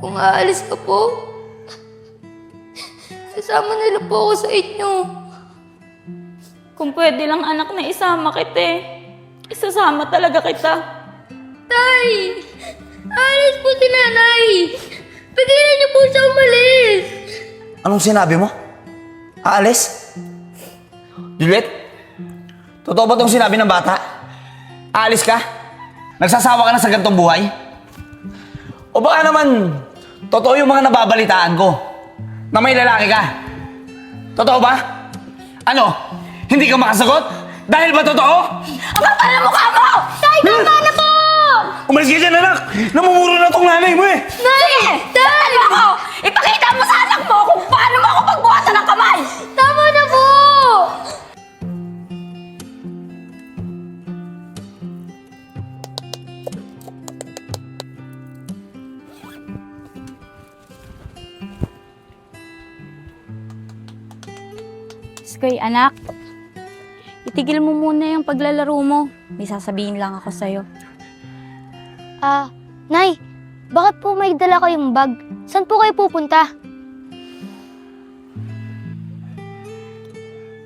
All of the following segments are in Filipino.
Kung aalis ka po, sasama nila po ako sa inyo. Kung pwede lang anak na isama kita eh. Isasama talaga kita. Tay! Aalis po si nanay! Pigilan niyo po siya umalis! Anong sinabi mo? Aalis? Juliet? Totoo ba itong sinabi ng bata? Aalis ka? Nagsasawa ka na sa ganitong buhay? O baka naman, totoo yung mga nababalitaan ko na may lalaki ka? Totoo ba? Ano? Hindi ka makasagot? Dahil ba totoo? Ang kapal na mukha mo! Tay, tama na po! Umalis ka dyan, anak! Namumuro na tong nanay mo eh! Nay! Tay! Ako! Ipakita mo sa anak mo kung paano mo ako pagbuhatan ng kamay! Tama na po! Skoy, anak. Itigil mo muna yung paglalaro mo. May sasabihin lang ako sa'yo. Nay, bakit po may dala kayong bag? Saan po kayo pupunta?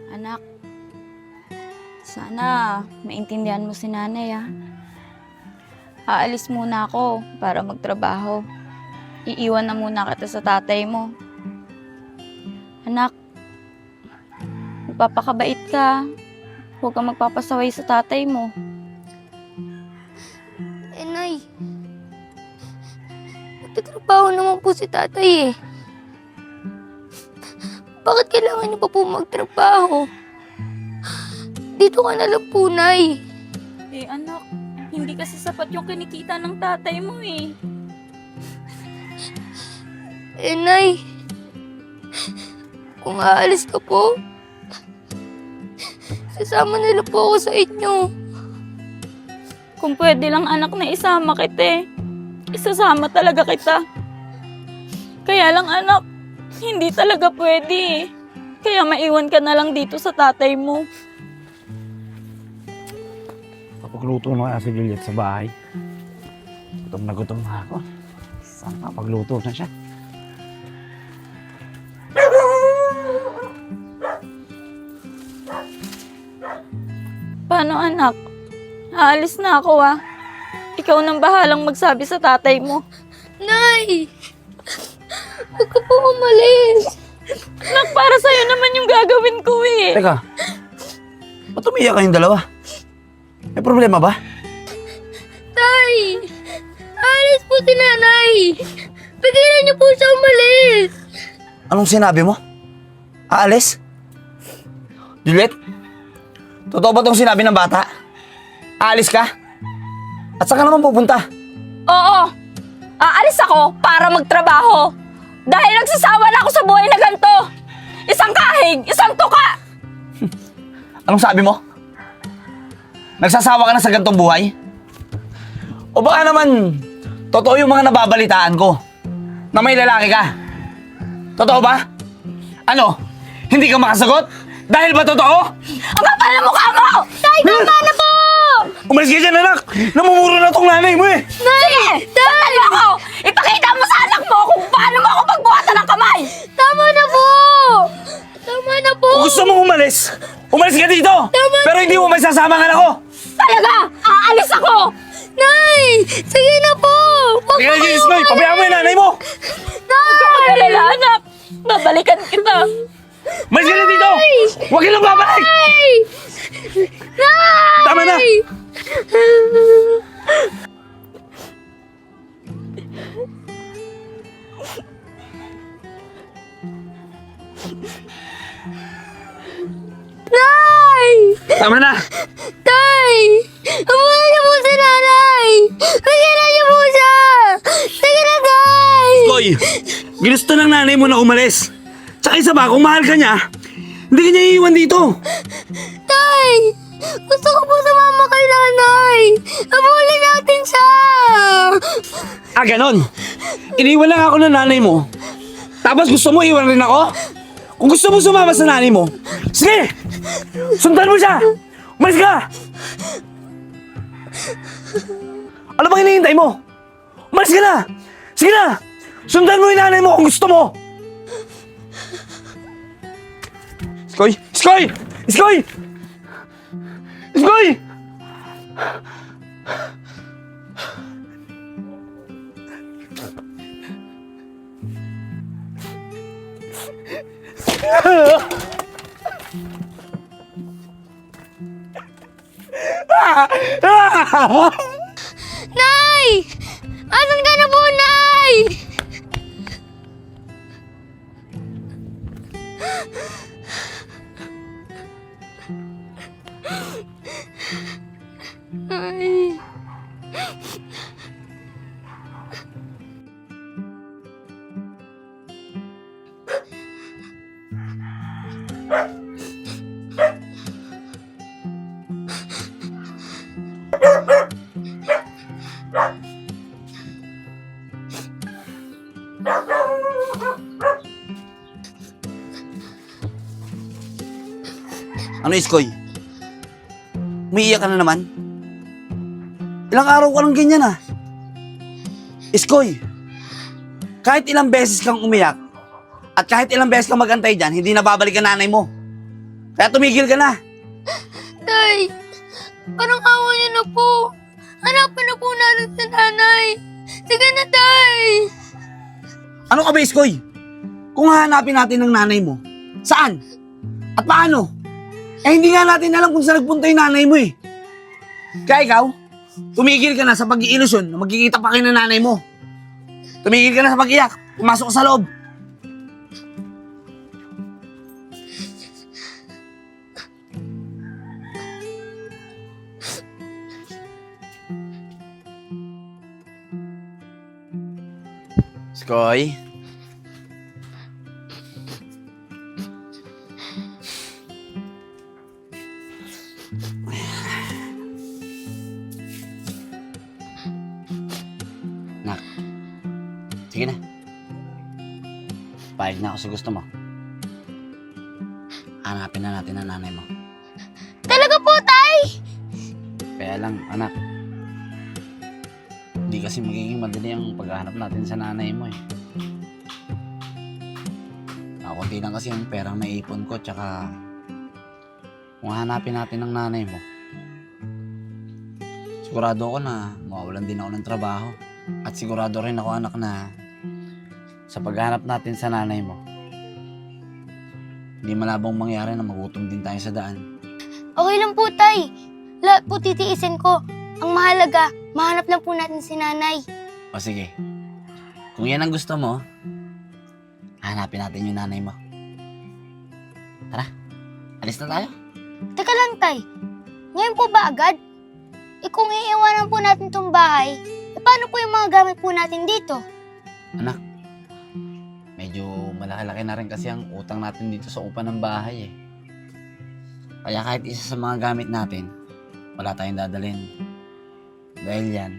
Anak, sana maintindihan mo si nanay, ah. Aalis muna ako para magtrabaho. Iiwan na muna kita sa tatay mo. Anak, magpapakabait ka. Huwag kang magpapasaway sa tatay mo. Nay, nagtatrabaho naman po si tatay eh. Bakit kailangan niyo pa po magtrabaho? Dito ka na lang po, Nay. Eh anak, hindi kasi sapat yung kinikita ng tatay mo eh. Nay, kung aalis ka po, sasama nila po ako sa inyo. Kung pwede lang anak na isama kita eh. Isasama talaga kita. Kaya lang anak, hindi talaga pwede eh. Kaya maiwan ka na lang dito sa tatay mo. Kapagluto na kaya si Juliet sa bahay. Gutom na ako. Saan kapagluto na siya? Paano anak? Aalis na ako ah. Ikaw nang bahalang magsabi sa tatay mo. Nay! Huwag ka po umalis. Anak, para sa'yo naman yung gagawin ko eh. Teka, ba't umiyak kayong dalawa? May problema ba? Tay! Aalis po si nanay! Pigilan niyo po siya umalis! Anong sinabi mo? Aalis? Juliet? Totoo ba itong sinabi ng bata? Aalis ka? At saan ka naman pupunta? Oo. Aalis ako para magtrabaho. Dahil nagsasawa na ako sa buhay na ganito. Isang kahig, isang tuka. Anong sabi mo? Nagsasawa ka na sa ganitong buhay? O baka naman, totoo yung mga nababalitaan ko na may lalaki ka? Totoo ba? Ano? Hindi ka makasagot? Dahil ba totoo? Ang kapal na mukha mo! Tay, tama na po! Umalis ka dyan, anak! Namumuro na tong nanay mo eh! Sige! Tatalo ako! Ipakita mo sa anak mo kung paano mo ako pagbuhatan ng kamay! Tama na po! Tama na po! Kung gusto mong umalis, umalis ka dito! Pero hindi mo may sasama ang anak ko! Talaga! Aalis ako! Nay! Sige na po! Huwag Sige po na, kayo Isnoy! Pabayaan mo yung nanay mo! Magalala, anak! Babalikan kita! Umalis ka na dito! Huwag ka lang babalik! Nay! Nay! Tama na! Nay! Tama na! Tay! Abuhay niyo po si nanay! Pigilan niyo po siya! Sige na, Tay! Koy! Ginusto ng nanay mo na umalis! Tsaka isa ba, kung mahal ka niya, hindi ka niya iiwan dito! Tay! Gusto ko po sumama kay nanay! Abuhay natin siya! Ah, ganon! Iniwan lang ako ng nanay mo. Tapos gusto mo iwan rin ako? Kung gusto mo sumama sa nanay mo, sige! Sundan mo siya! Umalis ka! Ano bang hinihintay mo? Umalis ka na! Sige na! Sundan mo yung nanay mo kung gusto mo! Iskoy! Iskoy! Iskoy! Iskoy! Nay! Asan ka na po, Nay? Ay. Ano, Iskoy? Umiiyak ka na naman? Ilang araw ka lang ganyan ah. Iskoy, kahit ilang beses kang umiyak at kahit ilang beses kang magantay dyan, hindi na babalik ang nanay mo. Kaya tumigil ka na. Tay, parang awa niyo na po. Hanapin na po natin sa nanay. Sige na, Tay. Ano ka ba, Iskoy? Kung hahanapin natin ng nanay mo, saan? At paano? Eh, hindi nga natin alam kung saan nagpunta yung nanay mo eh. Kaya ikaw, tumigil ka na sa pag-iilusyon na magkikita pa kayo ng nanay mo. Tumigil ka na sa pag-iyak. Pumasok ka sa loob. Skoy. Nak, sige na. Pahig na ako sa gusto mo. Hanapin na natin ang nanay mo. Talaga po, Tay? Kaya lang, anak, hindi kasi magiging madali ang paghahanap natin sa nanay mo eh. Kakunti lang kasi ang perang naipon ko, tsaka kung hanapin natin ang nanay mo, sigurado ako na mawawalan din ako ng trabaho. At sigurado rin ako, anak, na sa paghanap natin sa nanay mo, hindi malabong mangyari na magutom din tayo sa daan. Okay lang po, Tay. Lahat po titiisin ko. Ang mahalaga, mahanap lang po natin si nanay. O sige, kung yan ang gusto mo, hanapin natin yung nanay mo. Tara, alis na tayo. Teka lang, Tay. Ngayon po ba agad? Eh kung iiwanan po natin tong bahay, eh paano po yung mga gamit po natin dito? Anak, medyo malaki-laki na rin kasi ang utang natin dito sa upa ng bahay eh. Kaya kahit isa sa mga gamit natin, wala tayong dadalhin. Dahil yan,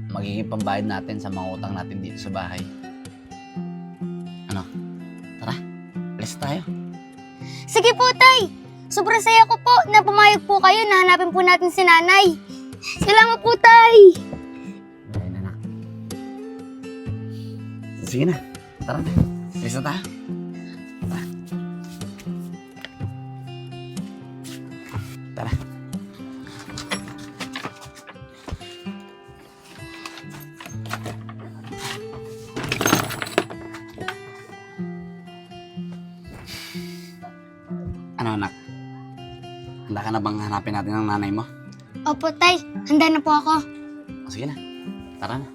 magiging pambayad natin sa mga utang natin dito sa bahay. Ano? Tara, alis tayo. Sige po, Tay. Sobrang saya ko po na pumayag po kayo na hanapin po natin si nanay. Salamat po, Tay. Ayun, anak. Sige na, tara na. Alis na tayo. Tara. Tara. Ano, anak? Handa ka na bang hanapin natin ang nanay mo? Opo, Tay. Handa na po ako. O sige na, tara na.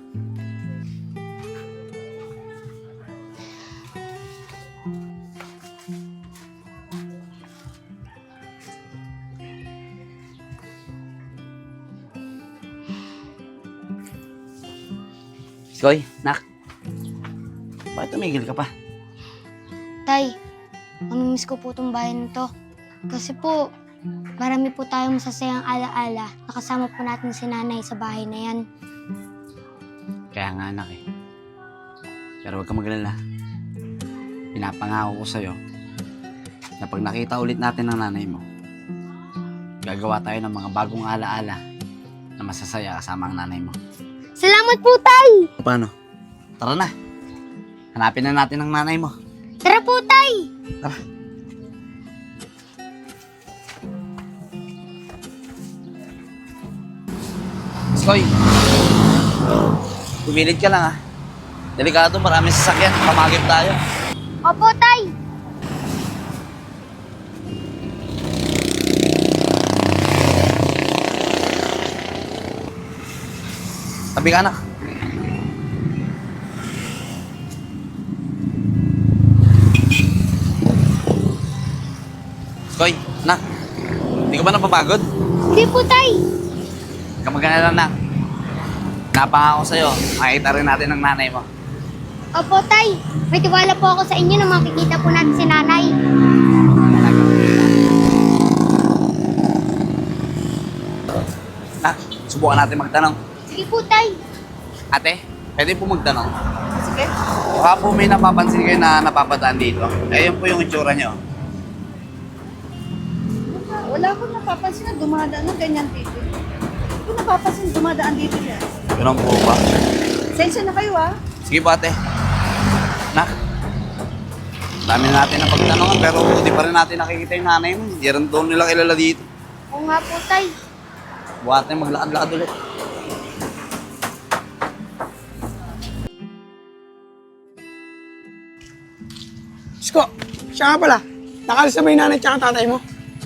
Skoy, nak. Bakit tumigil ka pa? Tay, mamimiss ko po itong bahay na to. Kasi po, marami po tayong masasayang alaala na kasama po natin si nanay sa bahay na yan. Kaya nga, anak eh. Pero huwag kang magalala. Pinapangako ko sa'yo na pag nakita ulit natin ang nanay mo, gagawa tayo ng mga bagong alaala na masasaya kasama ang nanay mo. Salamat po, Tay! Paano? Tara na. Hanapin na natin ang nanay mo. Tara po, Tay! Tara. Skoy, pumilid ka lang, ha. Delikado, maraming sasakyan. Pamagip tayo. Opo, Tay! Tabi ka, anak. Skoy, anak. Hindi ka ba napapagod? Hindi po, Tay! Kamagana lang, anak. Napangako sa'yo, makikita rin natin ang nanay mo. Opo, Tay! May tiwala po ako sa inyo na makikita po natin si Nanay. Anak, subukan natin magtanong. Sige po, Tay! Ate, pwede po magtanong? Sige. Baka po may napapansin kayo na napapadaan dito. Eh, yun po yung itsura nyo. Wala akong napapansin na dumadaan na ganyan dito. Hindi ko napapansin dumadaan dito yan. Ganun po ba? Sensya na kayo ah. Sige po, ate. Nak, dami na natin na pagtanongan pero hindi pa rin natin nakikita yung nanay mo. Hindi rin doon nila kilala dito. Oo nga po, Tay. Buhat na maglakad-lakad ulit. Isko, siya nga pala. Nakalis na ba yung nanay tsaka tatay mo?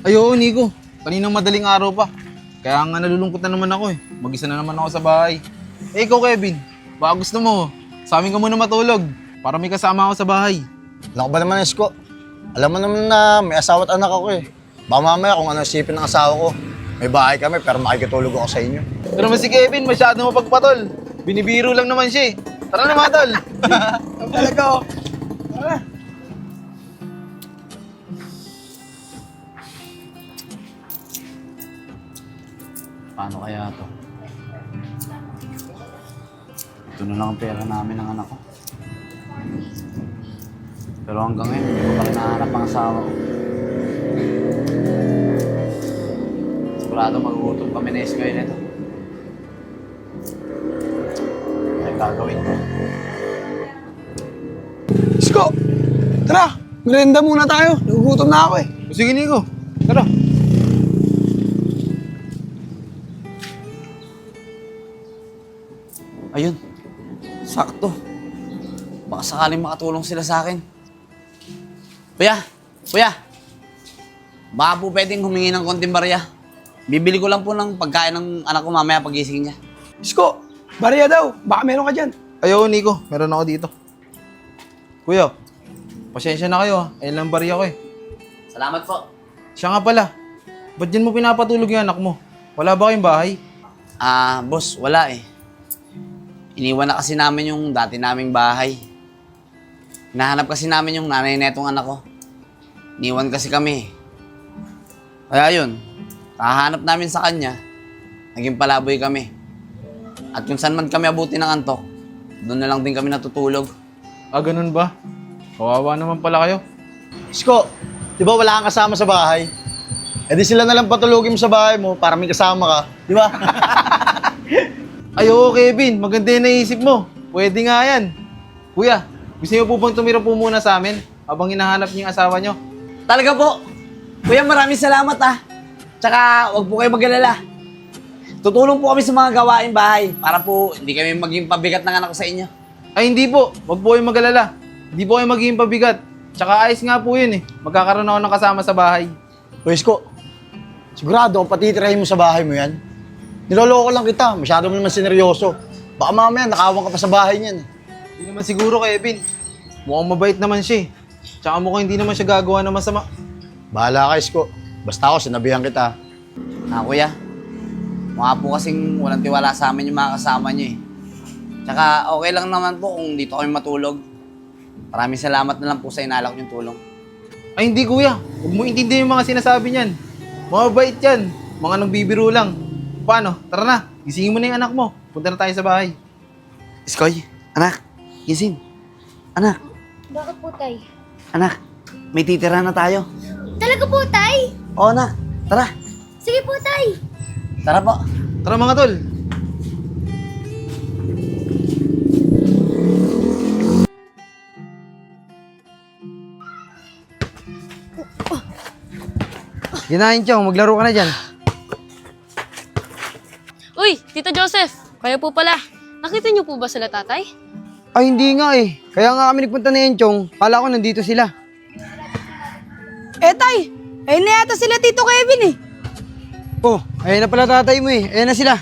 Ay, oo, Nico. Kaninang madaling araw pa. Kaya nga nalulungkot na naman ako eh. Mag-isa na naman ako sa bahay. Eh, ikaw, Kevin. Baka gusto mo, sa amin ka muna matulog. Para may kasama ako sa bahay. Alam ko ba naman, Isko? Alam mo naman na may asawa at anak ako eh. Baka mamaya kung ano isipin ng asawa ko. May bahay kami pero makikitulog ako sa inyo. Pero naman si Kevin, masyado mapagpatol. Binibiro lang naman siya eh. Tara na, mga tol. Talaga oh. Tara. Paano kaya to? Ito na lang ang pera namin ng anak ko. Pero hanggang ngayon, hindi ko pa rin nahanap ang asawa ko. Sigurado magugutom kami na ngayon nito. Ay, gagawin ko. Isko! Tara! Merenda muna tayo. Nagugutom na ako eh. O sige, Nico. Tara. Ayun. Sakto. Baka sakaling makatulong sila sa akin. Kuya! Kuya! Baka po pwedeng humingi ng konting barya. Bibili ko lang po ng pagkain ng anak ko mamaya pagising niya. Isko! Bariya daw. Baka meron ka dyan. Ay, oo, Nico. Meron ako dito. Kuya, pasensya na kayo ah. Ayun lang bariya ko eh. Salamat po. Siya nga pala. Ba't dyan mo pinapatulog yung anak mo? Wala ba kayong bahay? Boss, wala eh. Iniwan na kasi namin yung dati naming bahay. Hinahanap kasi namin yung nanay netong anak ko. Iniwan kasi kami. Kaya yun, kahanap namin sa kanya, naging palaboy kami. At kung saan man kami abuti ng antok, doon na lang din kami natutulog. Ah, ganun ba? Kawawa naman pala kayo. Isko, di ba wala kang kasama sa bahay? Eh di sila na lang patulogin mo sa bahay mo para may kasama ka. Di ba? Ay, oo, Kevin. Maganda yung naisip mo. Pwede nga yan. Kuya, gusto niyo po bang tumira po muna sa amin habang hinahanap niyo yung asawa niyo? Talaga po! Kuya, maraming salamat Tsaka, huwag po kayo mag-alala. Tutulong po kami sa mga gawain bahay para po hindi kami maging pabigat ng anak ko sa inyo. Ay, hindi po. Huwag po kayong mag-alala. Hindi po kayo magiging pabigat. Tsaka ayos nga po yun eh. Magkakaroon ako ng kasama sa bahay. O Isko, sigurado kung patitirahin mo sa bahay mo yan. Niloloko lang kita. Masyado mo naman sineryoso. Baka mamaya nakawang ka pa sa bahay niyan. Hindi naman siguro, Kevin. Mukhang mabait naman siya eh. Tsaka mukhang hindi naman siya gagawa ng masama. Bahala ka, Isko. Basta ako, sinabihan kita. Kuya, mukha po kasing walang tiwala sa amin yung mga kasama niyo eh. Tsaka okay lang naman po kung dito kami matulog. Maraming salamat na lang po sa inalak yung tulong. Ay, hindi kuya. Huwag mo intindihin yung mga sinasabi niyan. Mga mabait yan. Mga nagbibiro lang. Paano? Tara na. Gisingin mo na yung anak mo. Punta na tayo sa bahay. Iskoy, anak, gising. Anak, Bakit po, Tay? anak, may titira na tayo. Talaga po, Tay? Oo, anak, tara. Sige po, Tay! Tara po. Tara mga tol. Ginahin, Chong. Maglaro ka na dyan. Uy, Tito Joseph, kayo po pala. Nakita niyo po ba sila tatay? Ay, hindi nga eh. Kaya nga kami nagpunta na yun, Chong. Kala ko nandito sila. Tay! Ayun na yata sila Tito Kevin eh. Oh, ayun na pala tatay mo eh. Ayun na sila.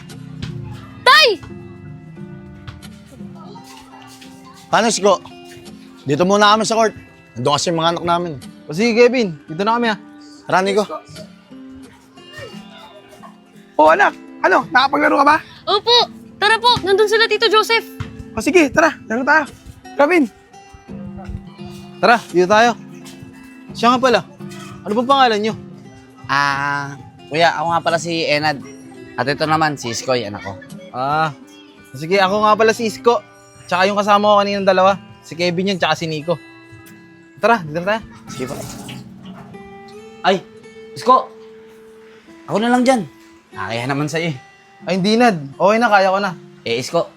Paano, Isko? Dito muna kami sa court. Nandun kasi yung mga anak namin. O sige, Kevin. Dito na kami, Tara, Nico. Oh anak, ano, nakapaglaro ka ba? Opo, tara po, nandun sila Tito Joseph. O sige, tara, laro tayo. Robin, Tara, dito tayo. Siya nga pala. Ano bang pangalan nyo? Kuya, ako nga pala si Enad. At ito naman, si Iskoy, anak ko. Sige, ako nga pala si Isko. Tsaka yung kasama ko kaninang dalawa. Si Kevin yun, tsaka si Nico. Tara, dito na tayo. Sige pa. Ay, Isko! Ako na lang dyan. Nakakaya naman sa'yo eh. Ay, hindi Nad. Okay na, kaya ko na. Eh, Isko,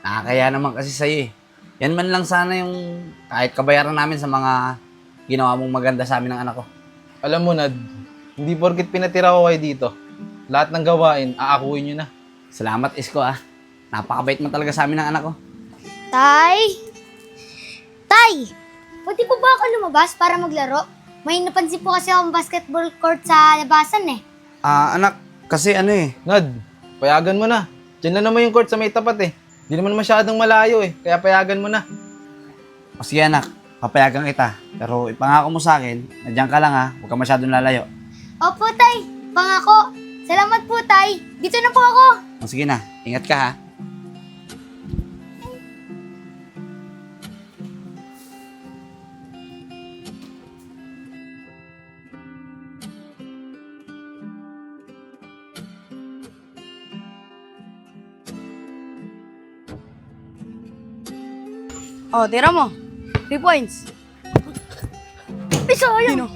nakakaya naman kasi sa'yo eh. Yan man lang sana yung kahit kabayaran namin sa mga ginawa mong maganda sa amin ng anak ko. Alam mo, Nad, hindi porkit pinatira ko kayo dito. Lahat ng gawain, aakuin nyo na. Salamat, Isko ah. Napakabait mo talaga sa amin ng anak ko. Tay! Tay! Pwede po ba ako lumabas para maglaro? May napansin po kasi akong basketball court sa labasan eh. Anak, kasi ano eh. Nad, payagan mo na. Diyan na naman yung court sa may tapat eh. Di naman masyadong malayo eh, kaya payagan mo na. O sige anak, papayagan kita. Pero ipangako mo sa akin, na diyan ka lang ha. Huwag ka masyadong lalayo. Opo, Tay. Pangako. Salamat po, Tay. Dito na po ako. O sige na, ingat ka ha. Oh, tira mo. 3 points. Piso, ayun.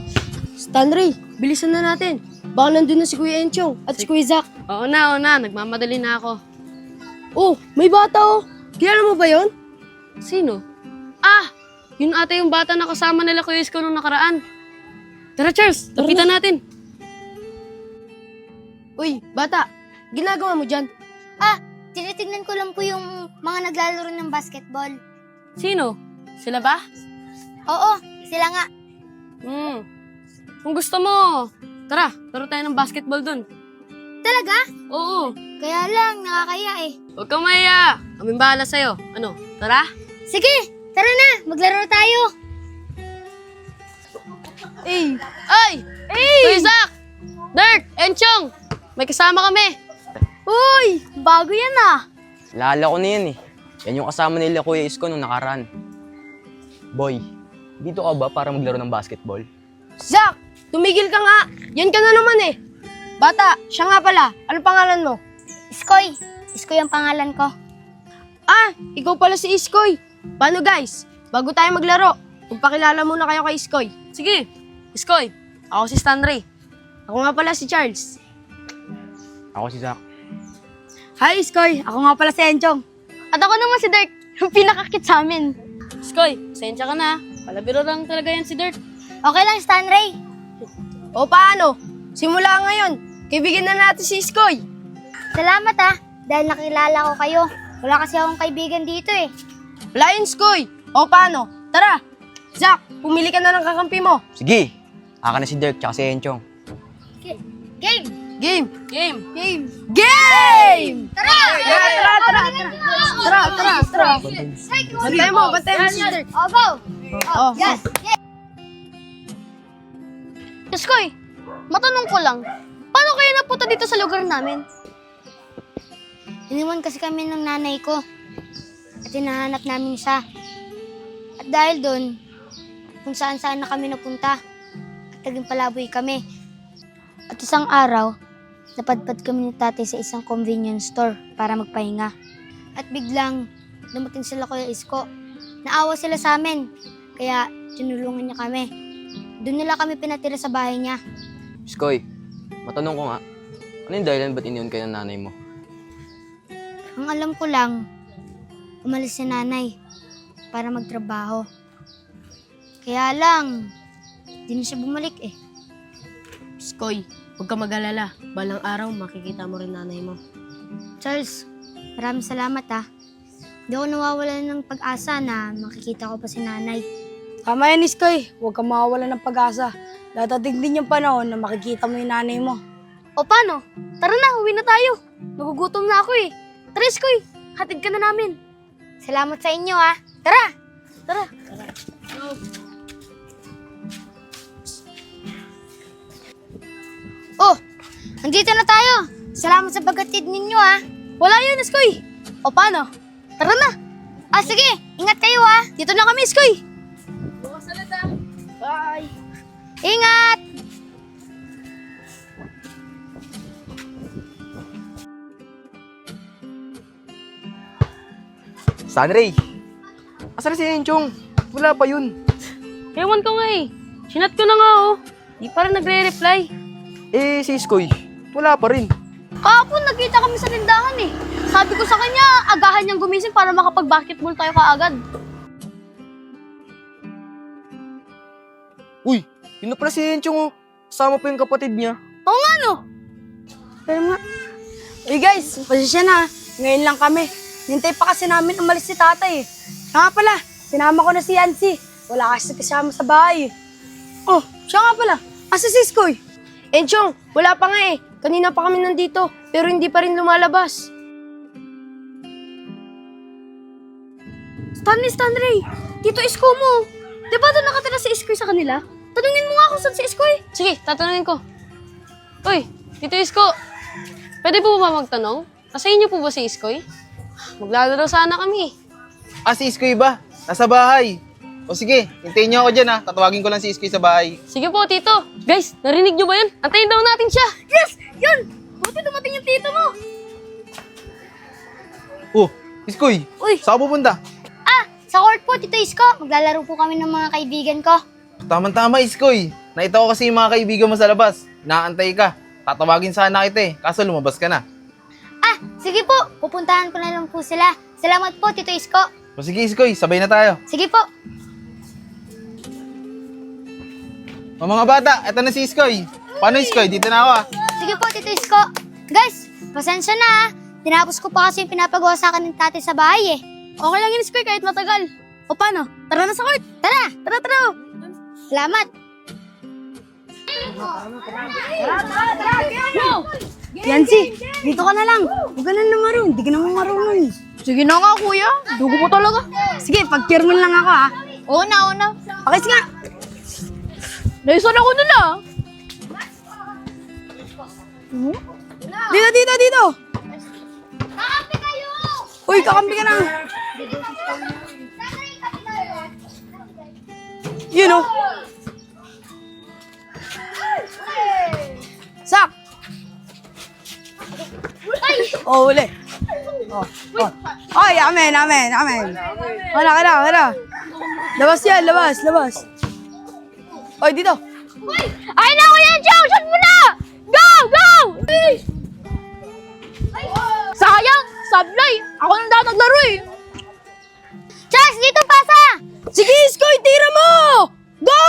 Stanley, bilisan na natin. Baka nandun na si Kuya Enchong at si Kuya Zach. Oo na, nagmamadali na ako. Oh, may bata oh. Kilala mo ba yon? Sino? Yun ata yung bata na kasama nila Kuya Isko nung nakaraan. Tara Charles, lapitan natin. Uy, bata, ginagawa mo dyan? Tinitignan ko lang po yung mga naglalaro ng basketball. Sino? Sila ba? Oo, sila nga. Kung gusto mo, tara, laro tayo ng basketball dun. Talaga? Oo, Kaya lang, nakakaya eh. huwag kang maya. Kaming bahala sa'yo. Ano, tara? Sige, tara na. Maglaro tayo. Ay! Kuya Zach! Dirt! Enchong! May kasama kami. Uy, bago yan ah. Lala ko na yan eh. Yan yung kasama nila Kuya Isko nung nakaraan. Boy, dito ka ba para maglaro ng basketball? Zach! Tumigil ka nga! Yan ka na naman eh! Bata, siya nga pala. Anong pangalan mo? Iskoy. Iskoy ang pangalan ko. Ikaw pala si Iskoy. Paano guys? Bago tayo maglaro, magpakilala muna kayo kay Iskoy. Sige, Iskoy. Ako si Stanley. Ako nga pala si Charles. Ako si Zach. Hi, Iskoy. Ako nga pala si Enchong. At ako naman si Dirk, yung pinakakit sa amin. Iskoy, pasensya ka na. Palabiro lang talaga yan si Dirt. Okay lang, Stanley. O paano? Simula ngayon, kaibigan na natin si Iskoy. Salamat ah, dahil nakilala ko kayo. Wala kasi akong kaibigan dito eh. Wala yun, Iskoy. O paano? Tara! Zach, pumili ka na ng kakampi mo. Sige! Aka na si Dirk tsaka si Enchong. Game! Game! Game! Game! Game! Tara! Tara! Bantay mo si Dirk. Oh, go! Oh, Yes! Iskoy, matanong ko lang, paano kayo napunta dito sa lugar namin? Iniwan kasi kami ng nanay ko. At hinahanap namin siya. At dahil doon, kung saan-saan na kami napunta. At naging palaboy kami. At isang araw, napadpad kami ni tatay sa isang convenience store para magpahinga. At biglang, dumating sila Kuya Isko. Naawa sila sa amin. Kaya, tinulungan niya kami. Doon nila kami pinatira sa bahay niya. Iskoy, matanong ko nga, ano yung dahilan ba't iniwan kayo ng nanay mo? Ang alam ko lang, umalis si nanay para magtrabaho. Kaya lang, di na siya bumalik eh. Iskoy, Huwag ka mag-alala. Balang araw, makikita mo rin nanay mo. Charles, maraming salamat ah. Hindi ako nawawalan ng pag-asa na makikita ko pa si nanay. Tama yan, Iskoy. Huwag kang mawawala ng pag-asa. Dadating din yung panahon na makikita mo yung nanay mo. O paano? Tara na, uwi na tayo. Nagugutom na ako eh. Tara, Iskoy. Hatid ka na namin. Salamat sa inyo ah. Tara! Tara. Oh, nandito na tayo. Salamat sa paghatid ninyo ah. Wala yun, Iskoy. O paano? Tara na. Ah, sige. Ingat kayo ah. Dito na kami, Iskoy. Bye. Ingat! Sunray! Asan na si Enchong? Wala pa yun. Ewan ko nga eh. Sinat ko na nga oh. Di pa rin nagre-reply. Eh, si Iskoy, wala pa rin. Kahapon nagkita kami sa tindahan eh. Sabi ko sa kanya, agahan niyang gumising para makapag-basketball tayo kaagad. Uy, yun na pala si Enchong oh. Kasama pa yung kapatid niya. Oo nga no. Pero nga. Uy guys, pasensya na. Ngayon lang kami. Nintay pa kasi namin umalis si tatay eh. Siya nga pala, sinama ko na si Yancy. Wala kasi kasama sa bahay eh. Oh, siya nga pala. Asa si Iskoy? Enchong, wala pa nga eh. Kanina pa kami nandito, pero hindi pa rin lumalabas. Stanley, dito Isko mo. Di ba doon nakatira si Iskoy sa kanila? Tanungin mo nga kung saan si Iskoy. Sige, tatanungin ko. Uy, dito Isko. Pwede po ba magtanong? Nasa inyo po ba si Iskoy? Maglalaro sana kami. Ah, si Iskoy ba? Nasa bahay. O sige, hintayin niyo ako dyan ha. Tatawagin ko lang si Iskoy sa bahay. Sige po, Tito. Guys, narinig nyo ba yun? Antayin daw natin siya. Yes! Yun! Buti dumating yung tito mo. Oh, Iskoy. Uy. Saan ka pupunta? Ah, sa court po, Tito Isko. Maglalaro po kami ng mga kaibigan ko. Tama-tama, Iskoy. Nakita ko kasi yung mga kaibigan mo sa labas. Naantay ka. Tatawagin sana kita eh. Kaso lumabas ka na. Ah, sige po. Pupuntahan ko na lang po sila. Salamat po, Tito Isko. O sige, Iskoy. Sabay na tayo. Sige po. O mga bata, eto na si Iskoy. Paano, Iskoy? Dito na ako ah. Sige po, Tito Isko. Guys, pasensya na ah. Tinapos ko pa kasi yung pinapagawa sa akin ng tatay sa bahay eh. Okay lang yun, Iskoy, kahit matagal. O paano? Tara na sa court. Tara! Tara. Salamat! Yancy, dito ka na lang. Huwag ka na marunong. Hindi ka naman marunong. Sige na nga, kuya. Dugo po talaga. Sige, pag-chairman lang ako ha. Una. Pakis nga. Naisan ako nun ah. Dito. Kakampi kayo! Uy, kakampi ka na. Yun oh. Sak! Oh, uli. Oh. Ay, amen. Wala. Labas yan, labas. Oy, dito. Ay na, kuya Joe! Shot mo na! Go! Sayang! Sablay! Ako nang dapat naglaro eh. Charles, dito pasa! Sige, Iskoy, tira mo! Go!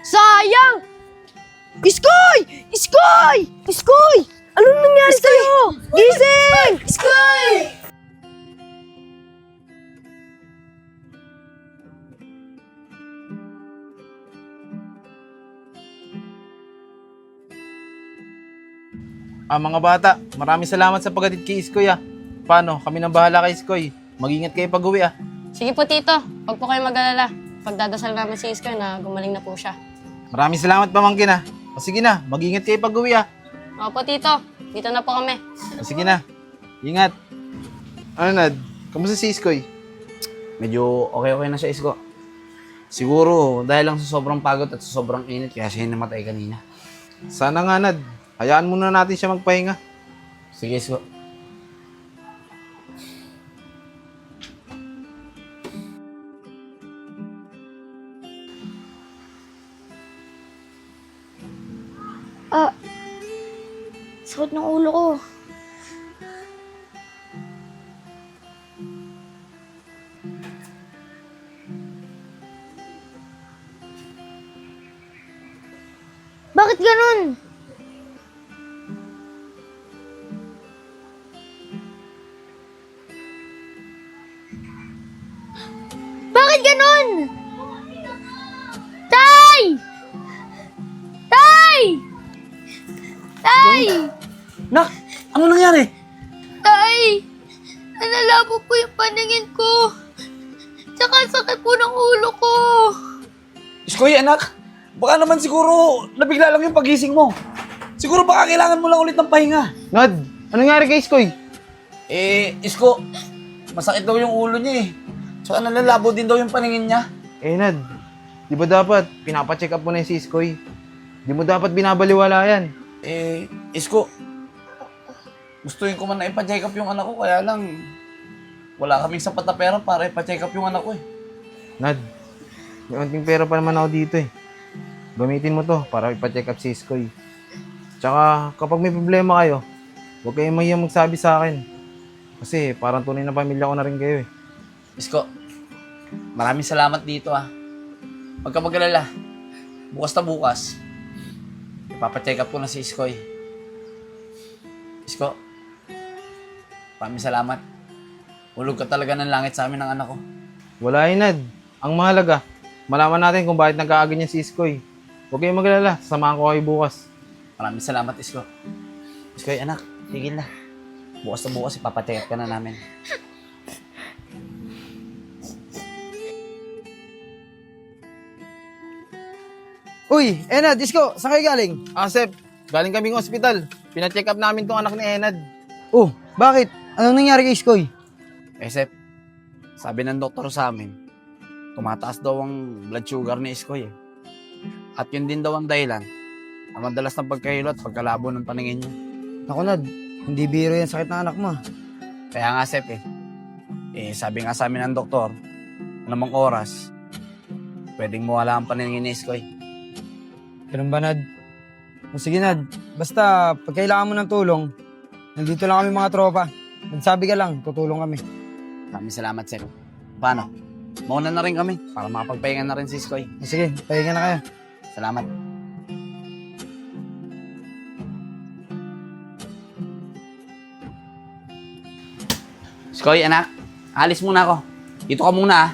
Sayang! Iskoy! Anong nangyari sa'yo? Gising! Iskoy! Ah, mga bata, maraming salamat sa paghatid kay Iskoy ah. Paano? Kami nang bahala kay Iskoy. Mag-ingat kayo pag-uwi ah. Sige po, Tito. Huwag po kayo mag-alala. Pagdadasal namin si Iskoy na gumaling na po siya. Maraming salamat pamangkin ah. O sige na, mag-ingat kayo pag-uwi ah. Opo, Tito. Dito na po kami. O sige na, ingat. Ano Nad, kamusta si Iskoy? Medyo okay na siya, Isko. Siguro dahil lang sa sobrang pagod at sa sobrang init kaya siya namatay kanina. Sana nga Nad, hayaan muna natin siya magpahinga. Sige, Isko. Sakit ng ulo ko. Bakit ganun? Bakit ganun? Tay! Tay! Tay! Nak, ano nangyari? Tay! Nalalabo po yung paningin ko. Tsaka sakit po ng ulo ko. Iskoy, anak. Baka naman siguro nabigla lang yung pagising mo. Siguro baka kailangan mo lang ulit ng pahinga. Nad, anong nangyari kay Iskoy? Isko, masakit daw yung ulo niya eh. Tsaka nalalabo din daw yung paningin niya. Nad, di ba dapat pinapacheck up mo na yung si Iskoy? Di mo dapat binabaliwala yan. Isko, gustuin ko man na ipa-check up yung anak ko, kaya lang wala kaming sapat na pera para ipa-check up yung anak ko eh. Nad, may unting pera pa naman ako dito eh. Gamitin mo to para ipa-check up si Iskoy. Tsaka kapag may problema kayo, huwag kayong mahiyang magsabi sa akin. Kasi parang tunay na pamilya ko na rin kayo eh. Isko, maraming salamat dito ah. Huwag ka mag-alala. Bukas na bukas, ipapacheck up ko na si Iskoy. Isko, maraming salamat. Hulog ka talaga ng langit sa amin ng anak ko. Wala yun, Nad. Ang mahalaga, malaman natin kung bakit nagkaaganyan si Iskoy. Huwag kayong mag-alala, samahan ko kayo bukas. Maraming salamat, Isko. Iskoy, anak, tigil na. Bukas na bukas, ipapacheck up ka na namin. Uy, Enad, Isko, saan kayo galing? Sep, galing kaming ospital. Pina-check up namin tong anak ni Enad. Oh, bakit? Anong nangyari kay Iskoy? Sep, sabi ng doktor sa amin, tumataas daw ang blood sugar ni Iskoy eh. At yun din daw ang dahilan ang madalas ng pagkahilo at pagkalabo ng paningin niya. Naku, Nad, hindi biro yan sakit ng anak mo. Kaya nga, Sep sabi nga sa amin ng doktor, anumang oras, pwedeng mawala ang paningin ni Iskoy. Ganun ba, Nad? O sige, Nad, basta pag kailangan mo ng tulong, nandito lang kami mga tropa. Nagsabi ka lang, tutulong kami. Maraming salamat, Sep. Paano? Mauna na rin kami para makapagpahinga na rin si Iskoy. O sige, pahinga na kayo. Salamat. Iskoy, anak. Alis muna ako. Dito ka muna ah.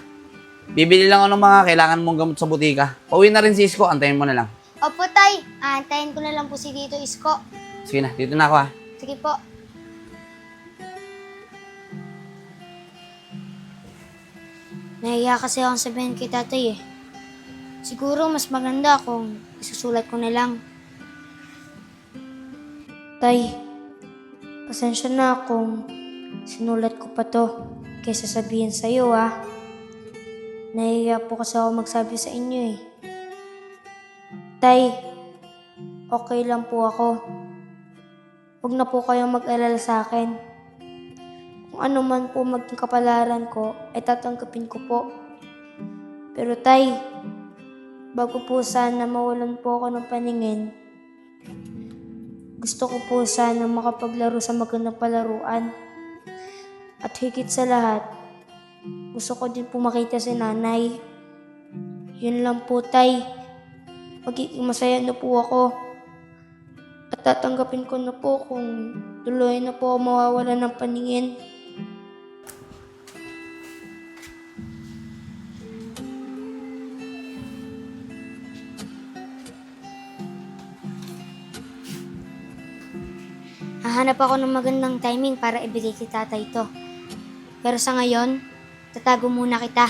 Bibili lang ako ng mga kailangan mong gamot sa butika. Pauwi na rin si Isko. Antayin mo na lang. Opo, Tay. Aantayin ko na lang po si Tito Isko. Sige na, dito na ako ah. Sige po. Nahiya kasi akong sabihin kay Tatay eh. Siguro mas maganda kung isusulat ko na lang. Tay, pasensya na kung sinulat ko pa to kaysa sabihin sa'yo ah. Nahiya po kasi ako magsabi sa inyo eh. Tay, okay lang po ako. Huwag na po kayong mag-alala sa akin. Kung ano man po maging kapalaran ko, ay tatanggapin ko po. Pero Tay, bago po sana mawalan po ako ng paningin, gusto ko po sana makapaglaro sa magandang palaruan. At higit sa lahat, gusto ko din po makita si Nanay. Yun lang po, Tay. Magiging masaya na po ako. At tatanggapin ko na po kung tuloy na po ako mawawala ng paningin. Hahanap ako ng magandang timing para ibigay kay Tatay ito. Pero sa ngayon, tatago muna kita.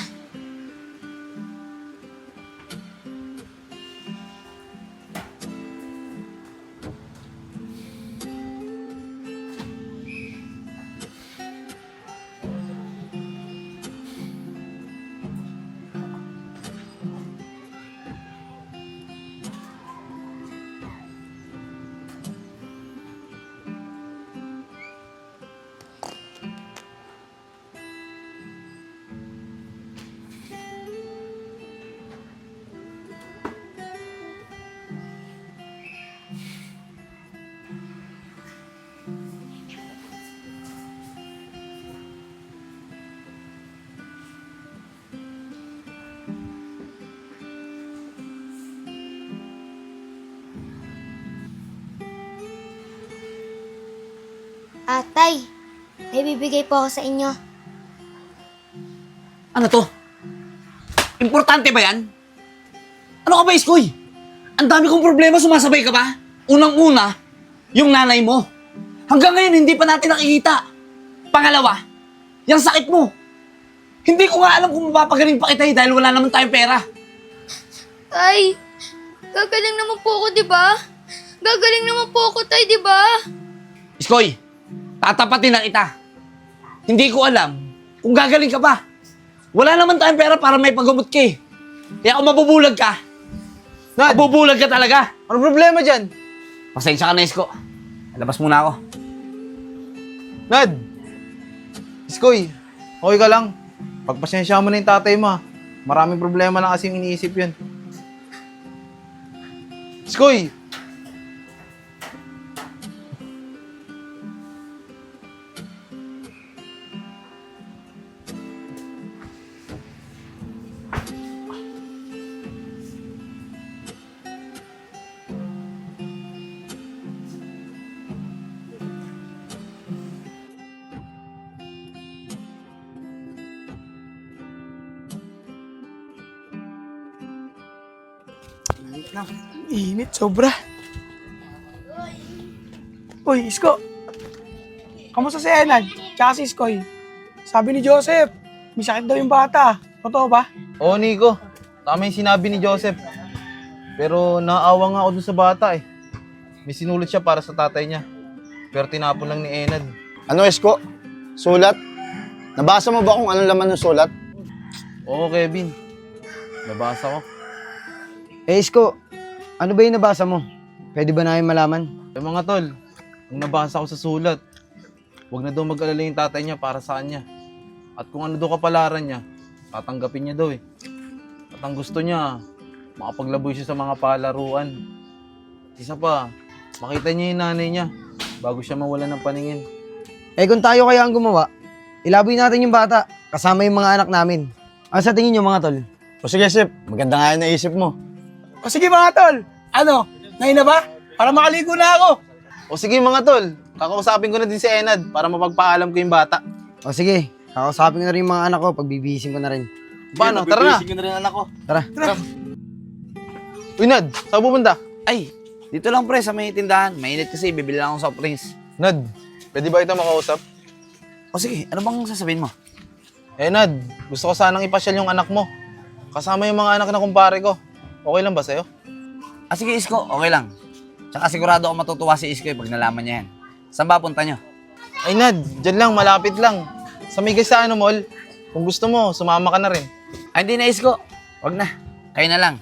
Tay, may bibigay po ako sa inyo. Ano to? Importante ba yan? Ano ka ba, Iskoy? Ang dami kong problema, sumasabay ka ba? Unang-una, yung nanay mo. Hanggang ngayon, hindi pa natin nakikita. Pangalawa, yung sakit mo. Hindi ko nga alam kung mapapagaling pa kita dahil wala naman tayong pera. Tay, gagaling naman po ako, di ba? Gagaling naman po ako, Tay, di ba? Iskoy, tatapatin na kita. Hindi ko alam kung gagaling ka ba. Wala naman tayong pera para may paggamot ka eh. Kaya kung mabubulag ka, Nad, mabubulag ka talaga. ano problema dyan? Pasensya ka na, Isko. Labas muna ako. Nad! Iskoy, okay ka lang? Pagpasensya mo na yung tatay mo, ha? Maraming problema lang kasi yung iniisip yun. Iskoy! Init, sobra. Uy, Isko. Kamusta si Enad? Tsaka si Iskoy? Sabi ni Joseph, may sakit daw yung bata. Totoo ba? Oo, Nico. Tama yung sinabi ni Joseph. Pero naaawa nga ako dun sa bata eh. May sinulat siya para sa tatay niya. Pero tinapon lang ni Enad. Ano, Isko? Sulat? Nabasa mo ba kung anong laman ng sulat? Oo, Kevin. Nabasa ko. Eh, Isko, ano ba yung nabasa mo? Pwede ba namin malaman? Eh mga tol, ang nabasa ko sa sulat, huwag na daw mag-alala yung tatay niya para sa kanya. At kung ano daw kapalaran niya, tatanggapin niya daw eh. At ang gusto niya, makapaglaboy siya sa mga palaruan. At isa pa, makita niya yung nanay niya bago siya mawala ng paningin. Eh, kung tayo kaya ang gumawa, ilaboy natin yung bata, kasama yung mga anak namin. Ano sa tingin nyo, mga tol? O sige, Sip. Maganda nga yung naisip mo. O sige mga tol, ano, ngayon na ba? Para makaligo na ako. O sige mga tol, kakausapin ko na din si Enad para mapagpaalam ko yung bata. O sige, kakausapin ko na rin yung mga anak ko, pagbibihisin ko na rin. Paano? Tara na! Ko na rin anak ko. Tara. Uy Nad, saan pupunta? Ay, dito lang pre sa may tindahan. Mainit kasi, bibili lang akong soft drinks. Nad, pwede ba ito makausap? O sige, ano bang sasabihin mo? Eh Nad, gusto ko sanang ipasyal yung anak mo. Kasama yung mga anak na kumpare ko. Okay lang ba sa'yo? Ah sige, Isko, okay lang. Tsaka sigurado ako matutuwa si Isko pag nalaman niya yan. Saan ba punta niyo? Ay Nad, dyan lang, malapit lang. Sa may Gaisano Mall. Kung gusto mo, sumama ka na rin. Ay hindi na, Isko. Wag na. Kayo na lang.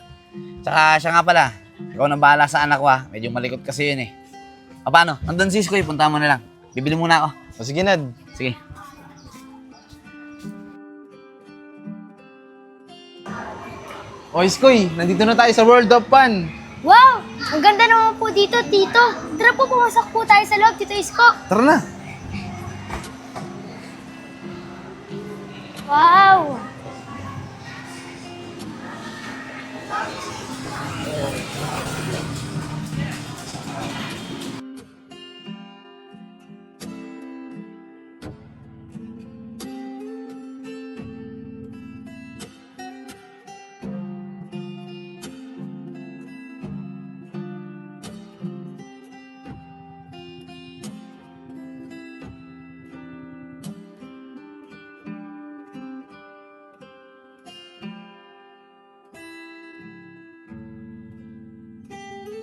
Tsaka siya nga pala, ikaw na bahala sa anak ko ha. Medyo malikot kasi yun eh. O paano? Nandun si Isko, punta mo na lang. Bibili muna ako. O sige Nad. Sige. O Iskoy, nandito na tayo sa World of Fun. Wow! Ang ganda naman po dito, Tito. Tara po, pumasok po tayo sa loob, Tito Isko. Tara na. Wow!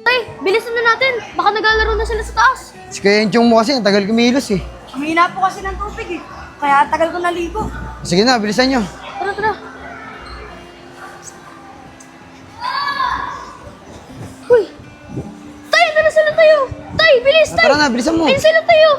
Tay, bilisan na natin. Baka naglalaro na sila sa taas. Si Kuya Enchong mo kasi, ang tagal kumilos eh. Humina po kasi ng tubig eh. Kaya tagal ko naligo. Sige na, bilisan nyo. Tara, tara. Uy! Tay, tara sila tayo! Tay, bilis, tay! Tara na, bilisan mo. Ayun sila tayo!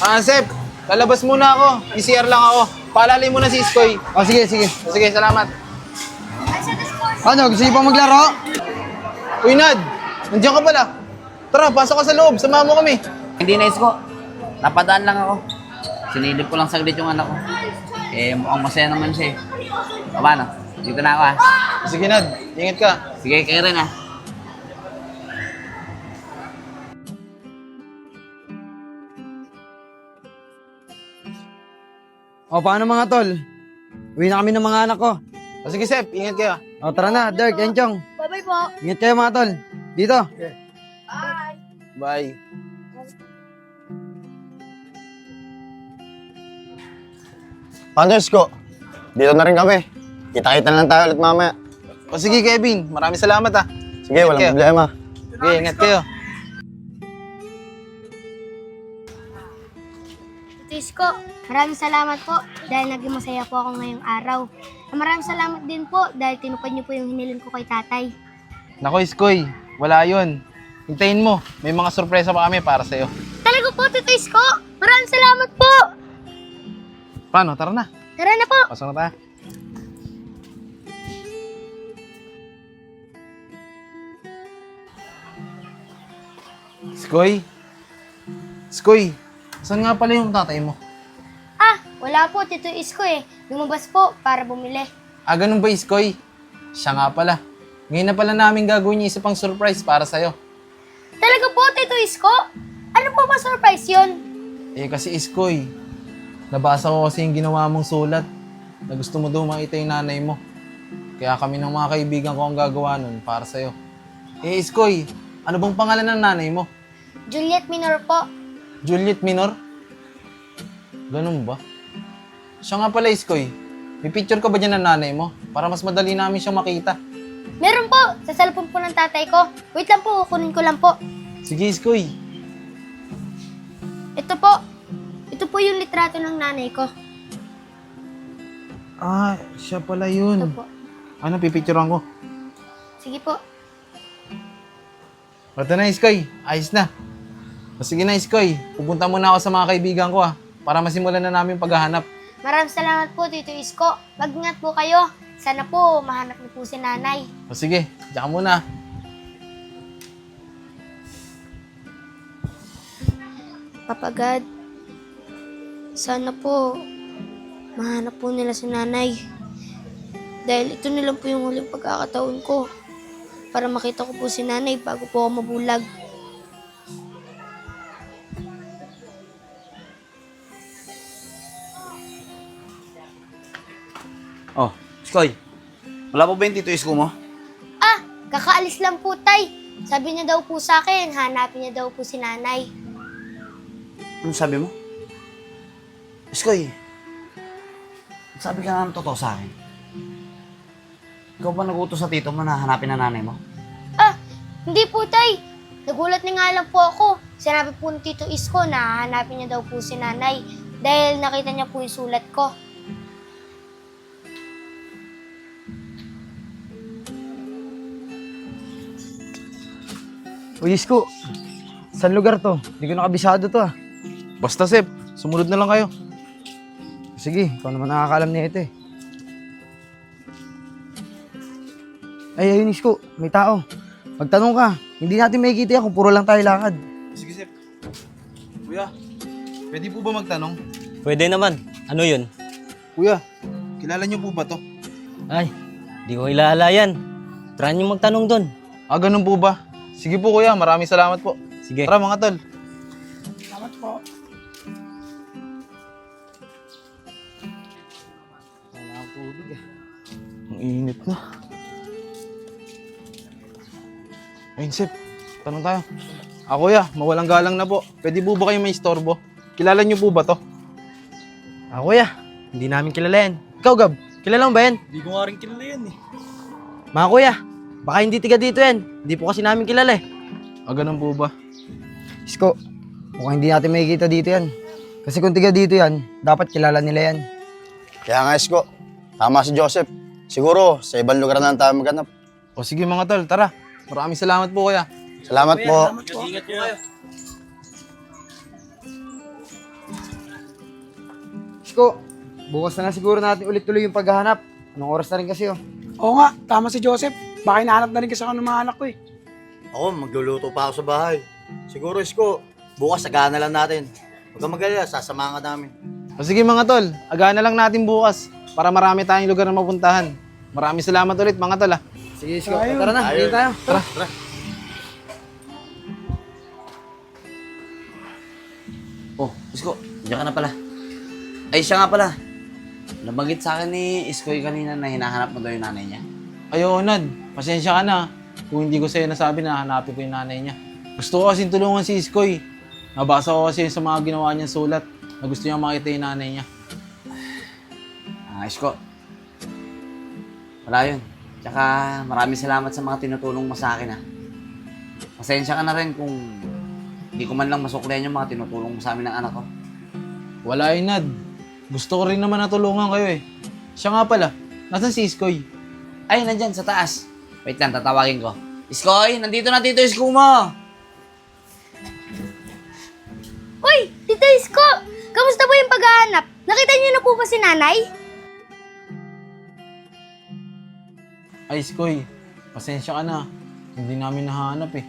Sep, lalabas muna ako. PCR lang ako. Paalalay mo na si Iskoy. O, sige, sige. Sige, salamat. Ano, gusto niyo pa maglaro? Uy, Nad, nandiyan ka pala. Tara, pasok ka sa loob. Samahan mo kami. Hindi na, Isko. Napadaan lang ako. Sinilip ko lang saglit yung anak ko. Eh, mukhang masaya naman siya eh. Paano? Dito na ako, ha? Sige, Nad. Ingat ka. Sige, kayo rin, ha? O, paano mga tol? Uwi na kami ng mga anak ko. O, sige, Sep. Ingat kayo. O, tara na, Dirk, Enchong. Bye-bye po. Ingat kayo mga tol. Dito. Bye. Paano, Isko? Dito na rin kami. Kita-kita na lang tayo ulit mamaya. O, sige, Kevin. Maraming salamat, ha. Sige, walang kayo. problema. Sige, ingat kayo. Tito Isko, maraming salamat po dahil naging masaya po ako ngayong araw. Maraming salamat din po dahil tinupad niyo po yung hinilin ko kay tatay. Nako, Iskoy. Wala yun. Hintayin mo. May mga sorpresa pa kami para sa'yo. Talaga po, Tito Isko! Maraming salamat po! Paano? Tara na. Tara na po! Pasok na tayo. Iskoy? Iskoy, saan nga pala yung tatay mo? Ah, wala po, Tito Isko eh. Lumabas po para bumili. Ah, ganun ba, Iskoy? Siya nga pala. Ngayon na pala namin gagawin yung isa pang surprise para sa'yo. Talaga po, Tito Isko? Ano po ba surprise yun? Eh, kasi Iskoy, nabasa ko kasi yung ginawa mong sulat na gusto mo daw makita yung nanay mo. Kaya kami ng mga kaibigan ko ang gagawa nun para sa'yo. Eh, Iskoy, ano bang pangalan ng nanay mo? Juliet Minor po. Juliet Minor? Ganun ba? Siya nga pala, Iskoy. May picture ka ba dyan ng nanay mo? Para mas madali namin siyang makita. Meron po, sa cellphone po ng tatay ko. Wait lang po, kunin ko lang po. Sige, Iskoy. Ito po. Ito po yung litrato ng nanay ko. Ah, siya pala Ito yun. po. Ano, pipicturean ko? Sige po. Ito na, Iskoy. Ayos na. O, sige na, Iskoy. Pupunta muna ako sa mga kaibigan ko, para masimulan na namin paghahanap. Maraming salamat po, Tito Isko. Mag-ingat po kayo. Sana po mahanap niyo po si nanay. O sige, diyan ka muna. Papagad, sana po mahanap po nila si nanay. Dahil ito nilang po yung huling pagkakataon ko para makita ko po si nanay bago po ako mabulag. Oh, Iskoy. Wala pa ba yung Tito Isko mo? Ah, kakaalis lang po, tay. Sabi niya daw po sa akin, hanapin niya daw po si nanay. Ano sabi mo? Iskoy, sabi ka nga ng totoo sa akin. Ikaw ba nag-utos sa tito mo na hanapin na nanay mo? Ah, hindi po, tay. Nagulat na nga lang po ako. Sinabi po ni Tito Isko na hanapin niya daw po si nanay dahil nakita niya po yung sulat ko. Uy, Isko. Saan lugar to? Hindi ko nakabisado to, ah. Basta, Sep. Sumunod na lang kayo. Sige, ikaw naman nakakaalam nito, eh. Ay, ayun, Isko. May tao. Magtanong ka. Hindi natin makikita yan kung puro lang tayo lakad. Sige, Sep. Kuya, pwede po ba magtanong? Pwede naman. Ano yun? Kuya, kilala niyo po ba to? Ay, di ko kilala yan. Try niyo magtanong doon. Ah, ganun po ba? Sige po, kuya. Maraming salamat po. Sige. Tara, mga tol. Salamat po. Ang init na. Ayun, Sep. Tanong tayo. Ah, kuya, mawalang galang na po. Pwede po ba kayo may istorbo? Kilala niyo po ba to? Ah, kuya. Hindi namin kilala yan. Ikaw, Gab. Kilala mo ba yan? Hindi ko nga rin kilala yan eh. Mga kuya, baka hindi tiga dito yan. Hindi po kasi namin kilala eh. Ah, ganun po ba? Isko, mukhang hindi natin makikita dito yan. Kasi kung tiga dito yan, dapat kilala nila yan. Kaya nga, Isko. Tama si Joseph. Siguro, sa ibang lugar na lang tayo maghanap. O sige mga tol, tara. Maraming salamat po, kuya. Salamat po. Ingat po kayo. Isko. Bukas na lang siguro natin ulit tuloy yung paghahanap. Anong oras na rin kasi, oh. Oo nga, tama si Joseph. Baka hinahanap na rin kasi ako ng mga anak ko eh. Ako, magluluto pa ako sa bahay. Siguro, Isko, bukas agahan na lang natin. Huwag kang mag-alala, sasamahan ka namin. O sige mga tol, agahan na lang natin bukas para marami tayong lugar na mapuntahan. Maraming salamat ulit mga tol ah. Sige, Isko. Ayun. Tara na, hindi tayo. Tara. Oh, Isko, diyan ka na pala. Ay, siya nga pala. Nabanggit sa akin ni Iskoy kanina na hinahanap mo daw yung nanay niya. Ay, oo, Nad. Pasensya ka na. Kung hindi ko sa'yo nasabi na hanapin ko yung nanay niya. Gusto ko kasing tulungan si Iskoy. Nabasa ko kasi sa mga ginawa niyang sulat na gusto niya makita yung nanay niya. Isko. Wala yun. Tsaka maraming salamat sa mga tinutulong mo sa akin ha. Pasensya ka na rin kung hindi ko man lang masuklihan yung mga tinutulong mo sa amin ng anak ko. Wala yun, Nad. Gusto ko rin naman natulungan kayo eh. Siya nga pala, nasan si Iskoy? Ay, nandyan sa taas. Wait lang, tatawagin ko. Iskoy, nandito na Tito Isko mo. Uy, Tito Isko! Kamusta po yung paghahanap? Nakita niyo na po ba si nanay? Ay, Iskoy, pasensya ka na. Hindi namin nahanap eh.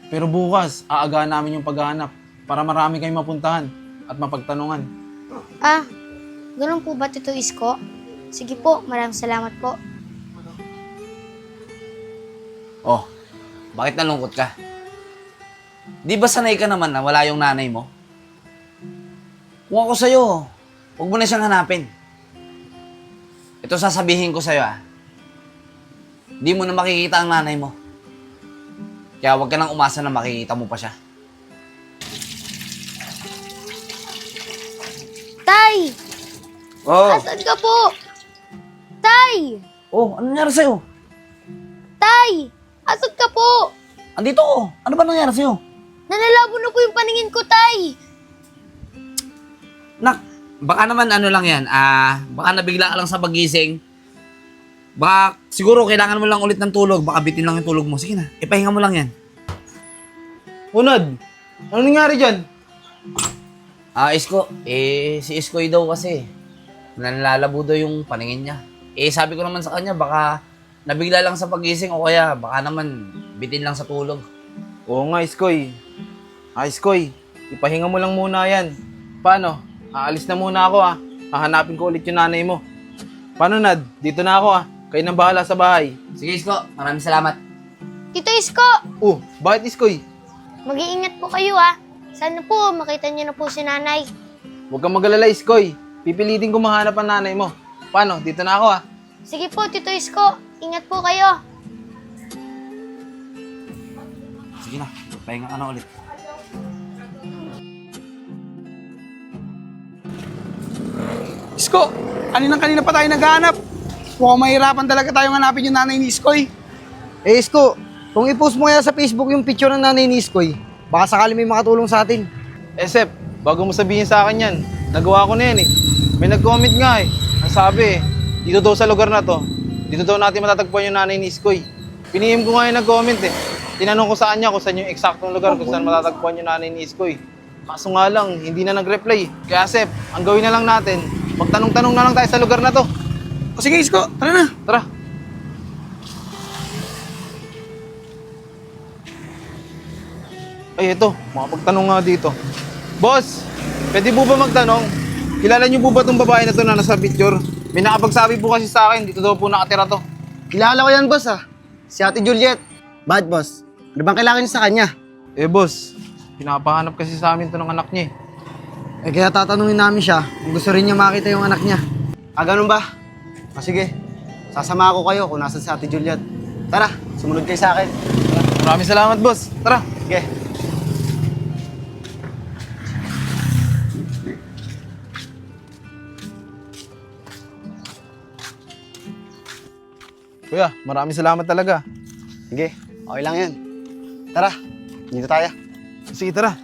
Pero bukas, aagahan namin yung paghahanap para marami kayong mapuntahan at mapagtanungan. Ah, ganun po ba, Tito Isko? Sige po, maraming salamat po. Oh, bakit nalungkot ka? Di ba sanay ka naman na wala yung nanay mo? Kung ako sa'yo, huwag mo na siyang hanapin. Ito sasabihin ko sa'yo Di mo na makikita ang nanay mo. Kaya huwag ka nang umasa na makikita mo pa siya. Tay! Oh, Asan ka po? Tay! oh, ano nangyari sa'yo? Tay! Asan ka po? Andito ko. Ano ba nangyari sa'yo? Nanalabo na po yung paningin ko, Tay! Nak, baka naman ano lang yan. Baka nabigla ka lang sa pagising. Baka siguro kailangan mo lang ulit ng tulog. Baka bitin lang yung tulog mo. Sige na, ipahinga mo lang yan. Unad, ano nangyari dyan? Isko, si Iskoy daw kasi. Nalalabo daw yung paningin niya. Sabi ko naman sa kanya, baka nabigla lang sa pagising o kaya baka naman bitin lang sa tulog. Oo nga, Iskoy. Iskoy, ipahinga mo lang muna yan. Paano? Aalis na muna ako Hahanapin ko ulit yung nanay mo. Paano, Nad? Dito na ako Kayo nang bahala sa bahay. Sige Isko, maraming salamat. Tito Isko! Oh, bakit Iskoy? Mag-iingat po kayo, Sana po makita niyo na po si nanay. Huwag kang mag-alala, Iskoy. Pipilitin ko mahanap ang nanay mo. Paano? Dito na ako Sige po, Tito Isko. Ingat po kayo. Sige na, pahinga ka na ulit. Isko, kanina pa tayo naghahanap. Mukhang mahirapan talaga tayong hanapin yung nanay ni Iskoy. Eh, Isko, kung i-post mo kaya sa Facebook yung picture ng nanay ni Iskoy, baka sakali may makatulong sa atin. Sep, bago mo sabihin sa akin yan, nagawa ko na yan May nag-comment nga Ang sabi dito daw sa lugar na to, dito daw natin matatagpuan yung nanay ni Iskoy. Pinihim ko nga yung nag-comment Tinanong ko sa kanya kung saan yung eksaktong lugar kung saan matatagpuan yung nanay ni Iskoy. Kaso nga lang, hindi na nag-reply. Kaya Sep, ang gawin na lang natin, magtanong-tanong na lang tayo sa lugar na to. O sige Isko, tara na. Tara. Ay, ito. Makapagtanong nga dito. Boss, pwede po ba magtanong? Kilala niyo po ba itong babae na to na nasa picture? May nakapagsabi po kasi sa akin, dito daw po nakatira to. Kilala ko yan, boss, Si Ate Juliet. Bakit, boss? Ano bang kailangan niyo sa kanya? Eh, boss, pinapahanap kasi sa amin to ng anak niya Eh, kaya tatanungin namin siya kung gusto rin niya makita yung anak niya. Ganun ba? Sige. Sasama ako kayo kung nasan si Ate Juliet. Tara, sumunod kayo sa akin. Maraming salamat, boss. Tara. Sige. Kuya, maraming salamat talaga. Sige, okay lang yan. Tara, dito tayo. Sige, tara.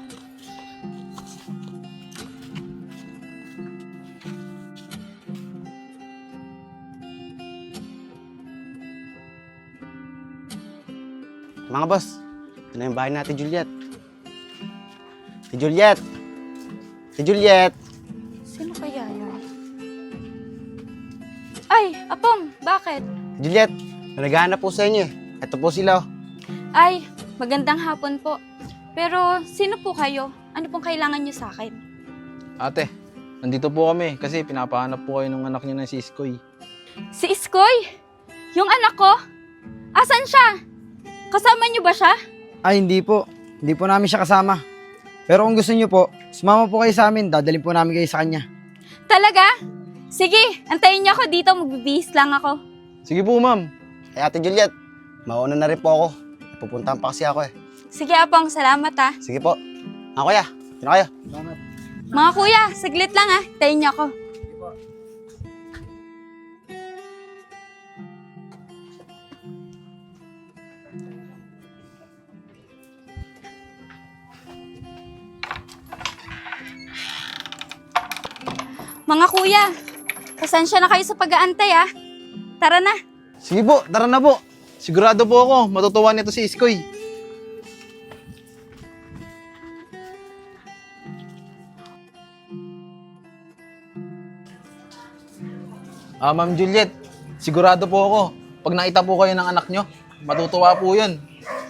Mga boss, ito na yung bahay natin, Juliet. Si Juliet! Si Juliet! Sino kaya yan? Apong, bakit? Juliet, naghahanap po sa inyo eh. Ito po sila. Ay, magandang hapon po. Pero sino po kayo? Ano pong kailangan niyo sa akin? Ate, nandito po kami kasi pinapahanap po kayo ng anak niyo na si Iskoy. Si Iskoy? Yung anak ko? Asan siya? Kasama niyo ba siya? Ay, hindi po. Hindi po namin siya kasama. Pero kung gusto niyo po, sumama po kayo sa amin. Dadalhin po namin kayo sa kanya. Talaga? Sige, antayin niyo ako dito. Magbibihis lang ako. Sige po, ma'am. Eh, Ate Juliet, mauna na rin po ako. Pupuntahan pa kasi ako eh. Sige, Apong. Salamat ha. Sige po. Kuya, sino kayo? Mga kuya, saglit lang ha. Antayin niyo ako. Mga kuya, pasensya na kayo sa pag-aantay ah. Tara na. Sige po, tara na po. Sigurado po ako, matutuwa nito si Iskoy. Ma'am Juliet, sigurado po ako, pag nakita po kayo ng anak nyo, matutuwa po yun.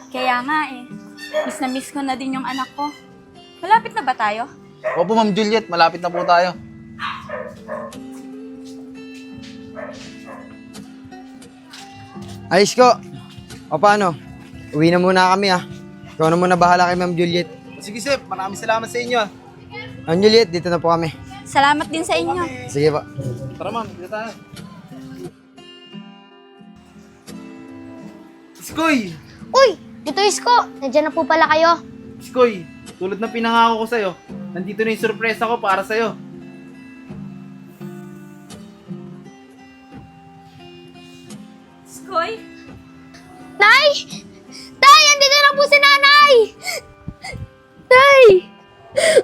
Kaya nga eh. Miss na miss ko na din yung anak ko. Malapit na ba tayo? Opo, Ma'am Juliet, malapit na po tayo. Ayos ko. O paano? Uwi na muna kami ah. Ikaw na muna bahala kay Ma'am Juliet. Sige, Sep, maraming salamat sa inyo. Ma'am Juliet, dito na po kami. Salamat din sa inyo. Sige po. Tara, ma'am, dito tayo. Iskoy! Uy! Tito Isko! Nandiyan na po pala kayo. Iskoy, tulad ng pinangako ko sa'yo, nandito na yung sorpresa ko para sa'yo. Skoy? Nay! Tay! Andito na po si nanay! Tay!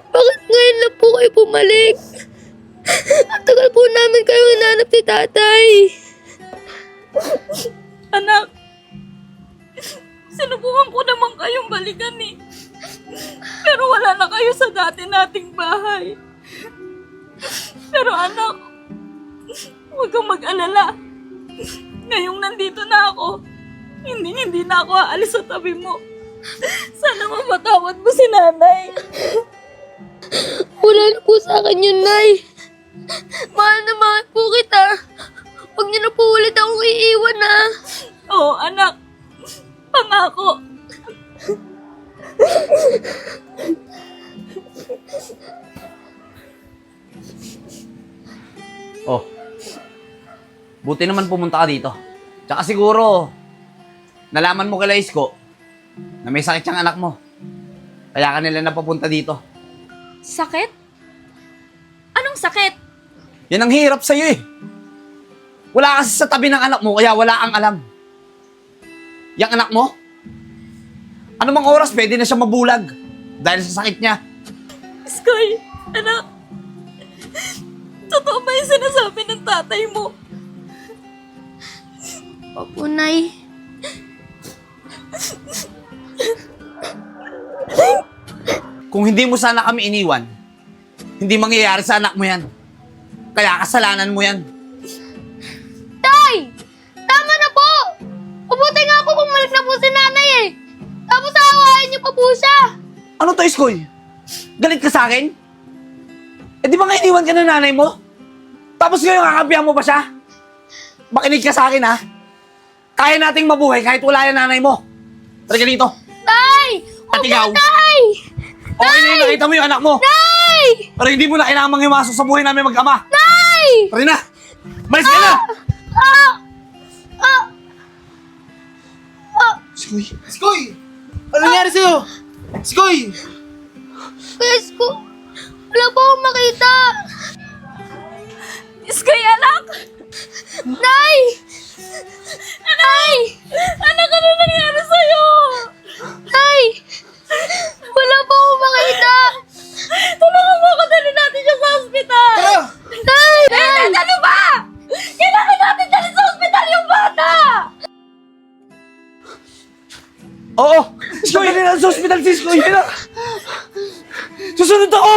Bakit ngayon lang po kayo bumalik? Ang tagal po namin kayo hinanap ni tatay. Anak, sinubukan ko naman kayong balikan eh. Pero wala na kayo sa dati nating bahay. Pero anak, huwag kang mag-alala. Ngayong nandito na ako, hindi na ako aalis sa tabi mo. Sana mamatawad mo si nanay. Wala na po sa akin yun, Nay. Mahal na mahal po kita. Huwag niyo na po ulit akong iiwan, ha? Oo, anak. Pangako. Oh. Buti naman pumunta ka dito. Tsaka siguro, nalaman mo kay Isko na may sakit siyang anak mo. Kaya ka nila napapunta dito. Sakit? Anong sakit? Yan ang hirap sa'yo eh. Wala kasi sa tabi ng anak mo, kaya wala kang alam. Yang anak mo, anumang oras pwede na siya mabulag dahil sa sakit niya. Sky, anak. Totoo ba yung sinasabi ng tatay mo? Opo, Nay. Kung hindi mo sana kami iniwan, hindi mangyayari sa anak mo yan. Kaya kasalanan mo yan. Tay! Tama na po! Mabuti nga po bumalik na po si nanay eh. Tapos aawain niyo pa po siya. Ano to, Iskoy? Galit ka sa akin? Eh di ba nga iniwan ka ng nanay mo? Tapos ngayon kakampihan mo pa siya? Makinig ka sa akin ha? Kaya nating mabuhay kahit wala yung nanay mo. Tara ka dito. Tay! At ikaw? Tay! Okay na yun, nakita mo yung anak mo. Tay! Pero hindi mo na kailangan manghimasok sa buhay namin mag-ama. Tay! Tara na! Malis ka na! Iskoy! Iskoy! Ano nangyari sa'yo? Iskoy! Isko! Wala po akong makita. Sky, anak! Nay! Nay! Anak, ano nangyari sa'yo? Nay! Wala po akong makita. Tulungan mo ako, dali natin siya sa ospital! Tara! Nay! Ano ba? Kailangan natin dali sa ospital yung bata! Oo! Iskoy, hindi na sa hospital si Iskoy. Hindi na! Susunod ako!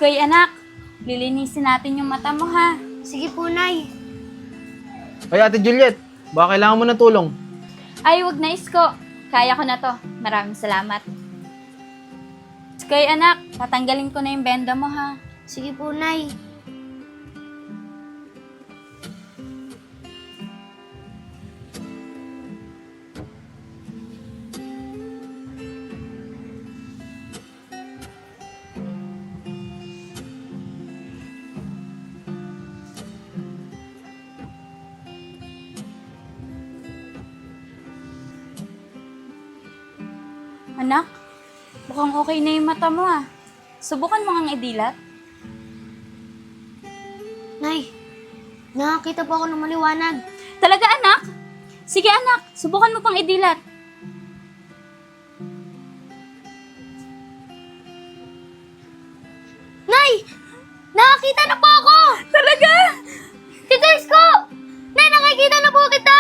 Iskoy anak, lilinisin natin yung mata mo ha. Sige po, Nay. Ay, Ate Juliet, baka kailangan mo ng tulong. Ay, wag na Isko. Kaya ko na to. Maraming salamat. Iskoy anak, tatanggalin ko na yung benda mo ha. Sige po, Nay. Anak, mukhang okay na yung mata mo ah. Subukan mo ngang idilat. Nay, nakakita po ako ng maliwanag. Talaga anak? Sige anak, subukan mo pang idilat. Nay! Nakakita na po ako! Talaga? Tito Isko! Nay, nakikita na po kita!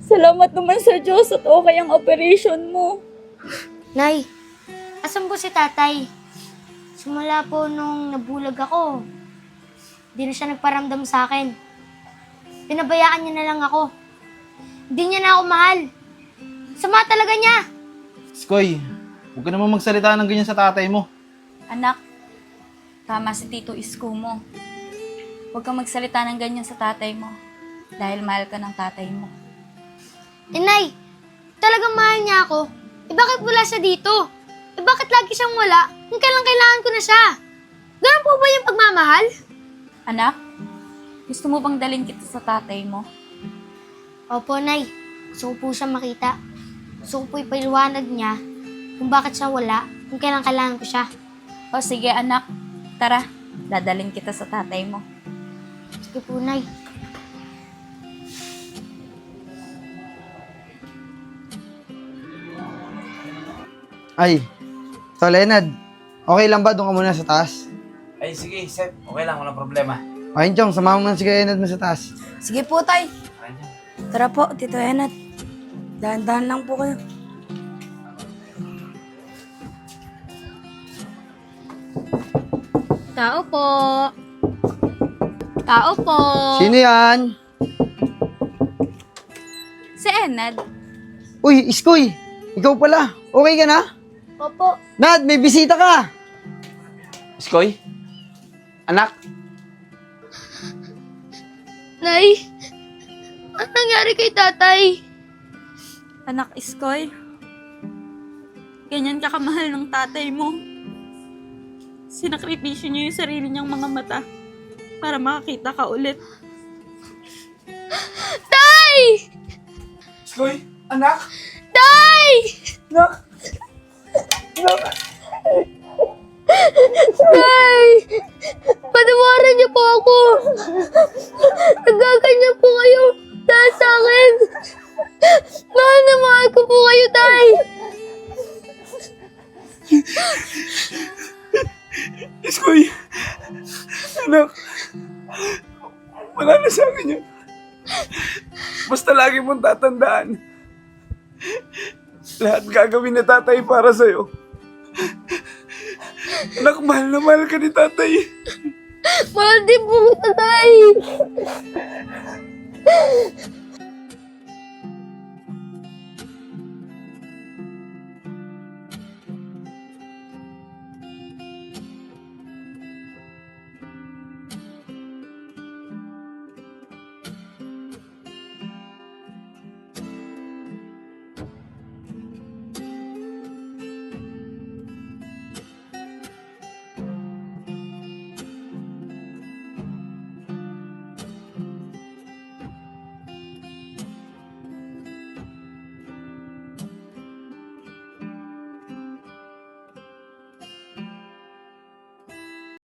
Salamat naman sa Diyos at okay ang operation mo. Nay, asan po si tatay? Simula po nung nabulag ako, di na siya nagparamdam sa akin. Pinabayaan niya na lang ako. Hindi niya na ako mahal. Sama talaga niya. Iskoy, huwag ka naman magsalita ng ganyan sa tatay mo. Anak, tama si Tito Isko mo. Huwag kang magsalita ng ganyan sa tatay mo dahil mahal ka ng tatay mo. Nay, talagang mahal niya ako. Bakit wala siya dito? Bakit lagi siyang wala? Kung kailangan ko na siya. Ganun po ba yung pagmamahal? Anak, gusto mo bang dalhin kita sa tatay mo? Opo, Nay. Gusto ko po siya makita. Gusto ko po ipaliwanag niya kung bakit siya wala, kung kailangan ko siya. O sige anak, tara, dadalhin kita sa tatay mo. Sige po, Nay. Ay, so Leonard, okay lang ba doon ka muna sa taas? Ay, sige, Seth. Okay lang, walang problema. Okay, Chong, samahan mo na si Leonard mo sa taas. Sige po, tay. Tara po, Tito Enat. Dahan-dahan lang po kayo. Tao po. Tao po. Sino yan? Si Enad, Uy, Iskoy! Ikaw pala. Okay ka na? Opo. Nad, may bisita ka! Iskoy? Anak? Nay, anong nangyari kay tatay? anak Iskoy, ganyan ka kamahal ng tatay mo. Sinakripisyo niyo yung sarili niyang mga mata para makakita ka ulit. Tay! Iskoy, anak! Tay! Anak! Anak! Tay! Patawaran niyo po ako! Nagaganyan po kayo dahil sa akin! Mahal na mahal ko po kayo, Tay! Iskoy! Anak! Wala na sa akin yun. Basta lagi mong tatandaan. Lahat gagawin ni tatay para sa'yo. Anak, mahal na mahal ka ni tatay. Mahal din po kita, Tay!